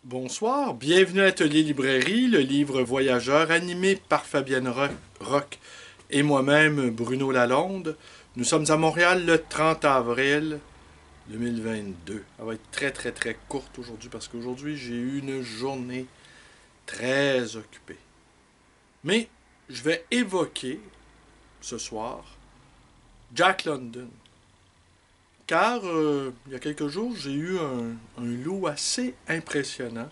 Bonsoir, bienvenue à Atelier Librairie, le livre voyageur animé par Fabienne Roch et moi-même Bruno Lalonde. Nous sommes à Montréal le 30 avril 2022. Elle va être très très très courte aujourd'hui parce qu'aujourd'hui j'ai eu une journée très occupée. Mais je vais évoquer ce soir Jack London. Car il y a quelques jours j'ai eu un lot assez impressionnant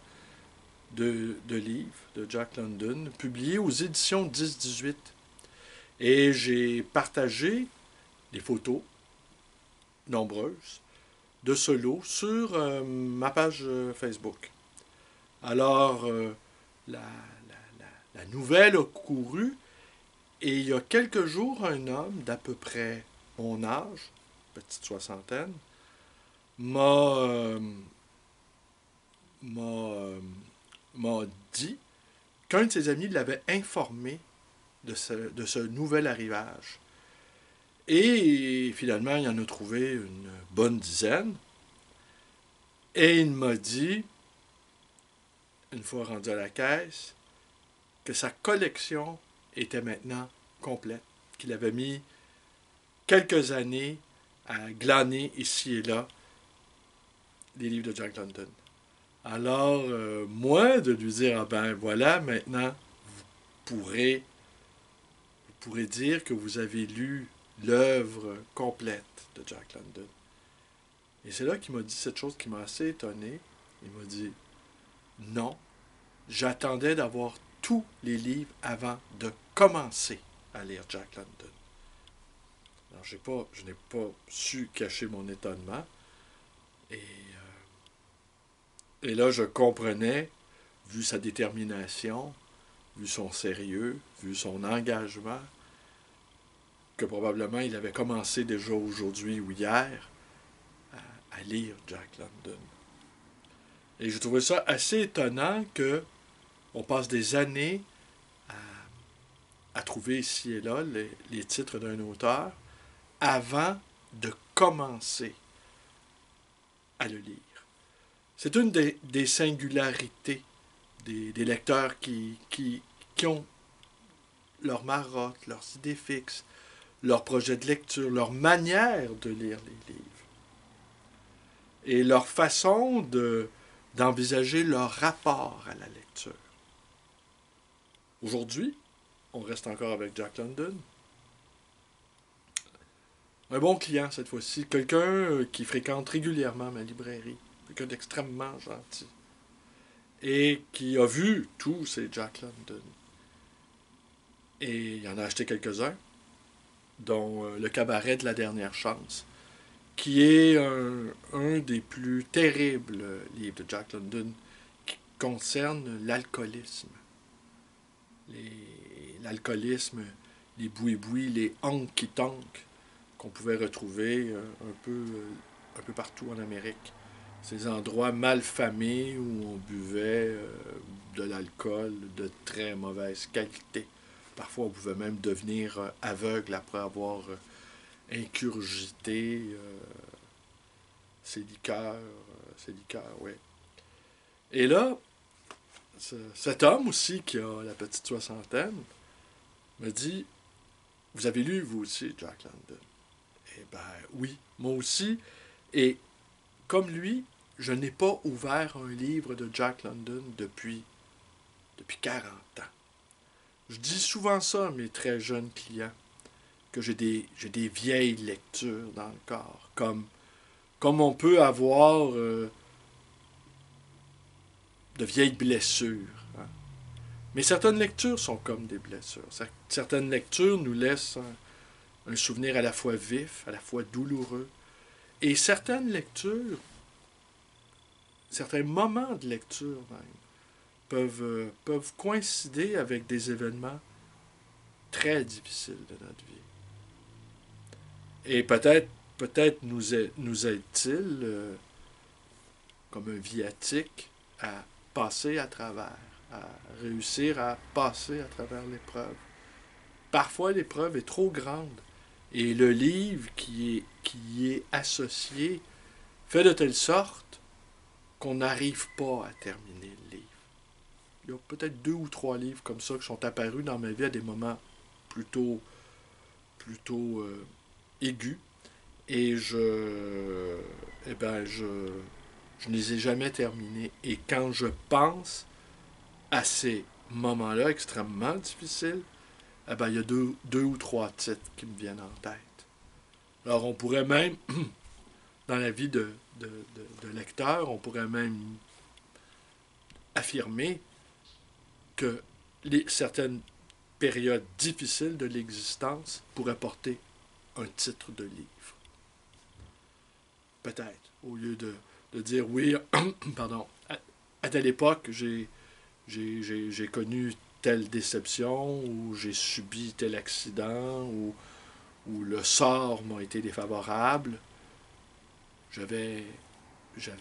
de livres de Jack London, publiés aux éditions 10-18. Et j'ai partagé des photos nombreuses de ce lot sur ma page Facebook. Alors, la, la nouvelle a couru et il y a quelques jours, un homme d'à peu près mon âge, petite soixantaine, m'a m'a m'a dit qu'un de ses amis l'avait informé de ce nouvel arrivage. Et finalement, il en a trouvé une bonne dizaine. Et il m'a dit, une fois rendu à la caisse, que sa collection était maintenant complète. Qu'il avait mis quelques années à glaner ici et là les livres de Jack London. Alors, moi, de lui dire, ah ben voilà, maintenant, pourrez, vous pourrez dire que vous avez lu l'œuvre complète de Jack London. Et c'est là qu'il m'a dit cette chose qui m'a assez étonné. Il m'a dit, non, j'attendais d'avoir tous les livres avant de commencer à lire Jack London. Alors, je n'ai pas su cacher mon étonnement. Et là, je comprenais, vu sa détermination, vu son sérieux, vu son engagement, que probablement il avait commencé déjà aujourd'hui ou hier à lire Jack London. Et je trouvais ça assez étonnant que on passe des années à trouver ici et là les titres d'un auteur avant de commencer à le lire. C'est une des singularités des lecteurs qui ont leur marotte, leurs idées fixes, leur projet de lecture, leur manière de lire les livres et leur façon d'envisager leur rapport à la lecture. Aujourd'hui, on reste encore avec Jack London. Un bon client cette fois-ci, quelqu'un qui fréquente régulièrement ma librairie, quelqu'un d'extrêmement gentil et qui a vu tous ces Jack London. Et il en a acheté quelques-uns, dont Le cabaret de la dernière chance, qui est un des plus terribles livres de Jack London qui concerne l'alcoolisme. L'alcoolisme, les boui-boui, les honky-tonk qu'on pouvait retrouver un peu partout en Amérique. Ces endroits mal famés où on buvait de l'alcool de très mauvaise qualité. Parfois, on pouvait même devenir aveugle après avoir incurgité ces liqueurs, oui. Et là, cet homme aussi, qui a la petite soixantaine, me dit, vous avez lu, vous aussi, Jack London? Eh ben oui, moi aussi. Et comme lui, je n'ai pas ouvert un livre de Jack London depuis 40 ans. Je dis souvent ça à mes très jeunes clients, que j'ai des vieilles lectures dans le corps, comme on peut avoir de vieilles blessures. Hein. Mais certaines lectures sont comme des blessures. Certaines lectures nous laissent un souvenir à la fois vif, à la fois douloureux. Et certaines lectures, certains moments de lecture même, peuvent coïncider avec des événements très difficiles de notre vie. Et peut-être nous aide-t-il, comme un viatique, à passer à travers, à réussir à passer à travers l'épreuve. Parfois, l'épreuve est trop grande et le livre qui y est associé fait de telle sorte qu'on n'arrive pas à terminer le livre. Il y a peut-être 2 ou 3 livres comme ça qui sont apparus dans ma vie à des moments plutôt aigus. Et je ne les ai jamais terminés. Et quand je pense à ces moments-là extrêmement difficiles, eh ben, il y a deux ou trois titres qui me viennent en tête. Alors, on pourrait même, dans la vie de lecteur, on pourrait même affirmer que certaines périodes difficiles de l'existence pourraient porter un titre de livre. Peut-être, au lieu de dire oui, pardon, à telle époque, j'ai connu telle déception, ou j'ai subi tel accident, ou le sort m'a été défavorable. J'avais, je sais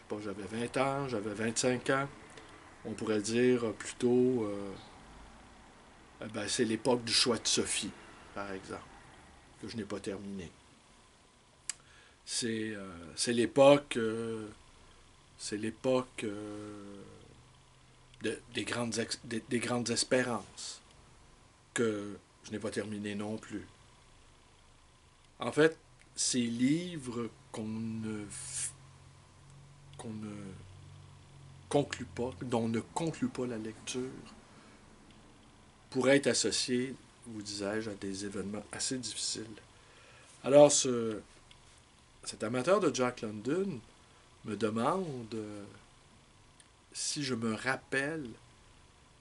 pas, j'avais 20 ans, j'avais 25 ans. On pourrait dire plutôt, c'est l'époque du choix de Sophie, par exemple, que je n'ai pas terminé. C'est l'époque des grandes espérances que je n'ai pas terminé non plus. En fait, ces livres qu'on ne conclut pas, dont on ne conclut pas la lecture, pourraient être associés, vous disais-je, à des événements assez difficiles. Alors, cet amateur de Jack London me demande si je me rappelle.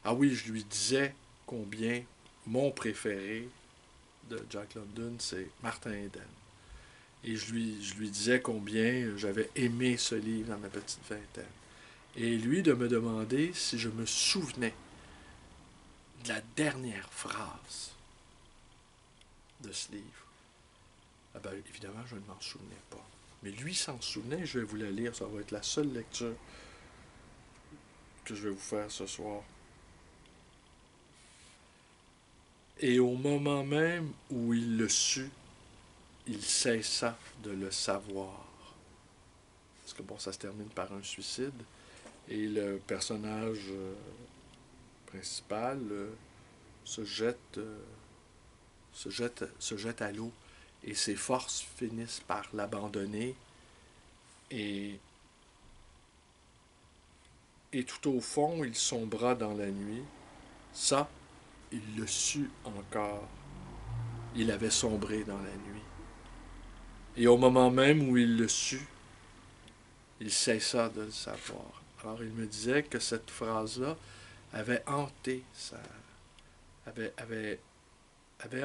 Ah oui, je lui disais combien mon préféré de Jack London, c'est Martin Eden. Et je lui disais combien j'avais aimé ce livre dans ma petite vingtaine. Et lui de me demander si je me souvenais de la dernière phrase de ce livre. Ah ben, évidemment, je ne m'en souvenais pas. Mais lui s'en souvenait, je vais vous la lire. Ça va être la seule lecture que je vais vous faire ce soir. Et au moment même où il le sut, il cessa de le savoir. Parce que bon, ça se termine par un suicide. Et le personnage principal se jette à l'eau. Et ses forces finissent par l'abandonner. Et tout au fond, il sombra dans la nuit. Ça, il le sut encore. Il avait sombré dans la nuit. Et au moment même où il le sut, il cessa de le savoir. Alors il me disait que cette phrase-là avait hanté avait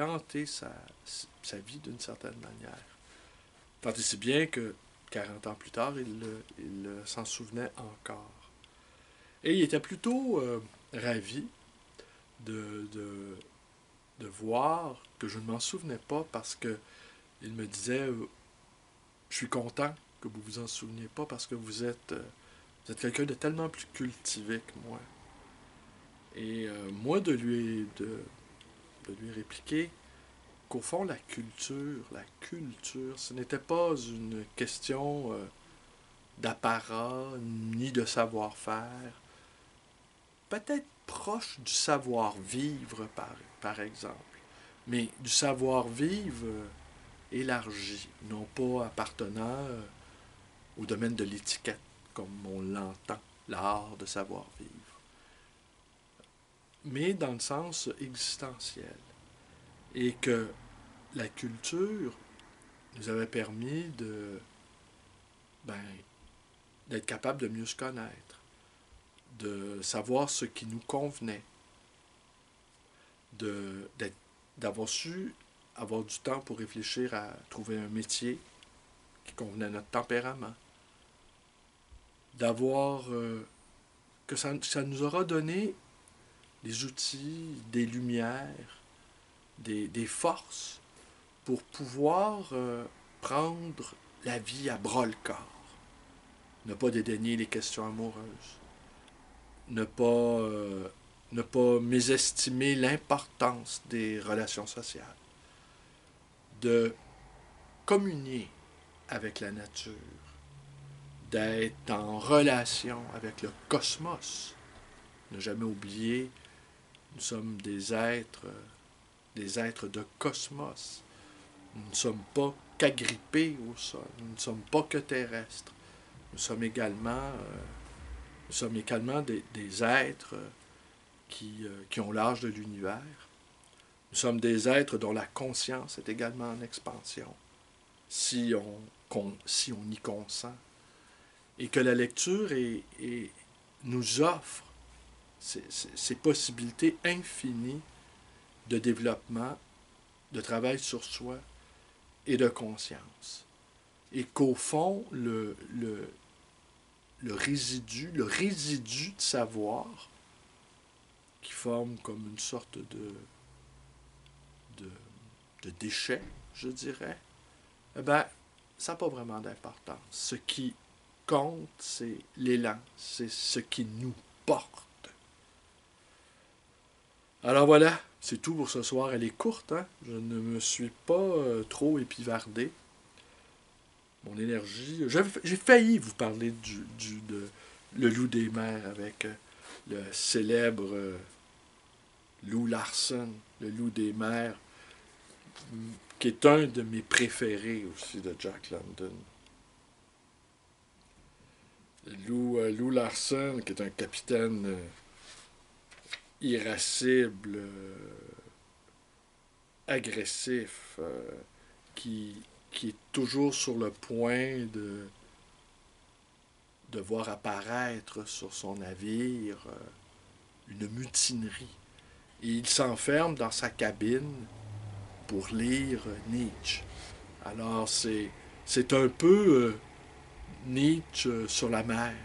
hanté sa vie d'une certaine manière. Tant et si bien que 40 ans plus tard, il s'en souvenait encore. Et il était plutôt ravi de voir que je ne m'en souvenais pas parce que il me disait je suis content que vous vous en souveniez pas parce que vous êtes quelqu'un de tellement plus cultivé que moi. Et moi de lui répliquer qu'au fond la culture, ce n'était pas une question d'apparat ni de savoir-faire. Peut-être proche du savoir-vivre, par exemple, mais du savoir-vivre élargi, non pas appartenant au domaine de l'étiquette, comme on l'entend, l'art de savoir-vivre, mais dans le sens existentiel. Et que la culture nous avait permis d'être capable de mieux se connaître, de savoir ce qui nous convenait, d'avoir su avoir du temps pour réfléchir à trouver un métier qui convenait à notre tempérament, d'avoir que ça nous aura donné des outils, des lumières, des forces pour pouvoir prendre la vie à bras-le-corps, ne pas dédaigner les questions amoureuses, ne pas mésestimer l'importance des relations sociales, de communier avec la nature, d'être en relation avec le cosmos. Ne jamais oublier, nous sommes des êtres de cosmos. Nous ne sommes pas qu'agrippés au sol, nous ne sommes pas que terrestres. Nous sommes également des êtres qui ont l'âge de l'univers. Nous sommes des êtres dont la conscience est également en expansion, si on y consent. Et que la lecture nous offre ces possibilités infinies de développement, de travail sur soi et de conscience. Et qu'au fond, le résidu de savoir, qui forme comme une sorte de déchet, je dirais, eh bien, ça n'a pas vraiment d'importance. Ce qui compte, c'est l'élan, c'est ce qui nous porte. Alors voilà, c'est tout pour ce soir. Elle est courte, hein? Je ne me suis pas trop épivardé. Mon énergie... J'ai failli vous parler de Le Loup des Mers avec le célèbre Lou Larson, Le Loup des Mers, qui est un de mes préférés aussi de Jack London. Lou Larson, qui est un capitaine irascible, agressif, qui est toujours sur le point de voir apparaître sur son navire une mutinerie. Et il s'enferme dans sa cabine pour lire Nietzsche. Alors c'est un peu Nietzsche sur la mer.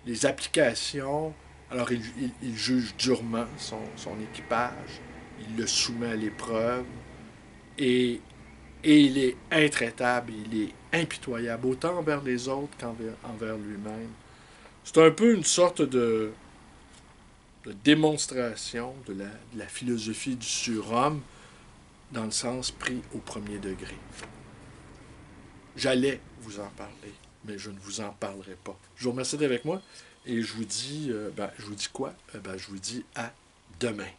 Les applications. Alors il juge durement son équipage, il le soumet à l'épreuve, et il est intraitable, il est impitoyable, autant envers les autres qu'envers lui-même. C'est un peu une sorte de démonstration de la philosophie du surhomme dans le sens pris au premier degré. J'allais vous en parler, mais je ne vous en parlerai pas. Je vous remercie d'être avec moi et je vous dis, je vous dis quoi? Je vous dis à demain.